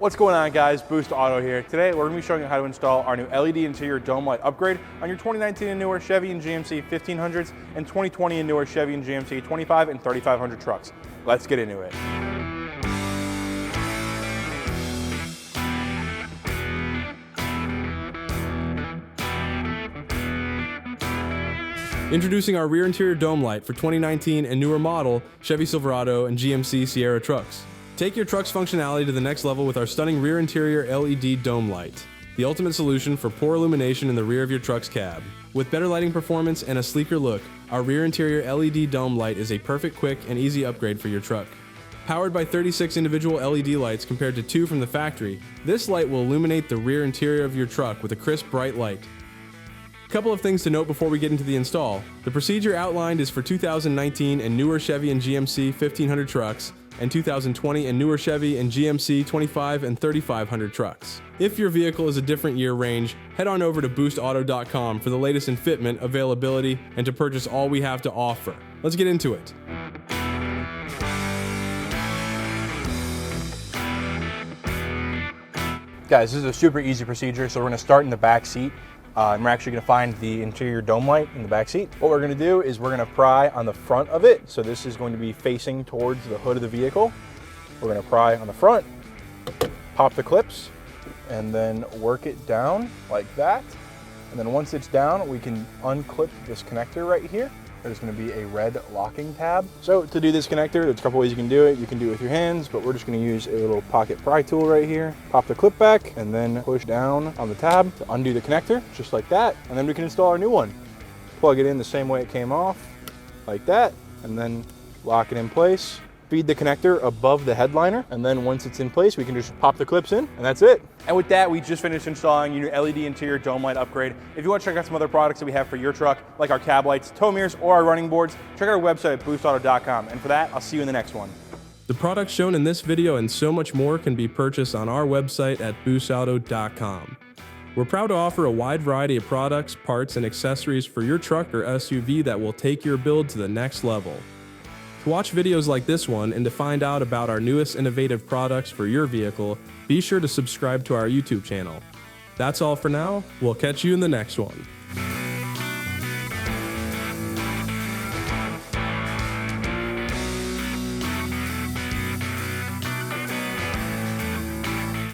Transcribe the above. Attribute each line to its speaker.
Speaker 1: What's going on, guys? Boost Auto here. Today we're going to be showing you how to install our new LED interior dome light upgrade on your 2019 and newer Chevy and GMC 1500s and 2020 and newer Chevy and GMC 25 and 3500 trucks. Let's get into it.
Speaker 2: Introducing our rear interior dome light for 2019 and newer model Chevy Silverado and GMC Sierra trucks. Take your truck's functionality to the next level with our stunning rear interior LED dome light, the ultimate solution for poor illumination in the rear of your truck's cab. With better lighting performance and a sleeker look, our rear interior LED dome light is a perfect, quick, and easy upgrade for your truck. Powered by 36 individual LED lights compared to 2 from the factory, this light will illuminate the rear interior of your truck with a crisp, bright light. Couple of things to note before we get into the install. The procedure outlined is for 2019 and newer Chevy and GMC 1500 trucks, and 2020 and newer Chevy and GMC 25 and 3500 trucks. If your vehicle is a different year range, head on over to boostauto.com for the latest in fitment, availability, and to purchase all we have to offer. Let's get into it.
Speaker 1: Guys, this is a super easy procedure. So we're going to start in the back seat. And we're actually going to find the interior dome light in the back seat. What we're going to do is we're going to pry on the front of it. So this is going to be facing towards the hood of the vehicle. We're going to pry on the front, pop the clips, and then work it down like that. And then once it's down, we can unclip this connector right here. There's going to be a red locking tab. So to do this connector, there's a couple ways you can do it. You can do it with your hands, but we're just going to use a little pocket pry tool right here. Pop the clip back and then push down on the tab to undo the connector, just like that. And then we can install our new one. Plug it in the same way it came off, like that, and then lock it in place. Feed the connector above the headliner, and then once it's in place, we can just pop the clips in, and that's it. And with that, we just finished installing your new LED interior dome light upgrade. If you want to check out some other products that we have for your truck, like our cab lights, tow mirrors, or our running boards, check out our website at boostauto.com. And for that, I'll see you in the next one.
Speaker 2: The products shown in this video and so much more can be purchased on our website at boostauto.com. We're proud to offer a wide variety of products, parts, and accessories for your truck or SUV that will take your build to the next level. To watch videos like this one and to find out about our newest innovative products for your vehicle, be sure to subscribe to our YouTube channel. That's all for now. We'll catch you in the next one.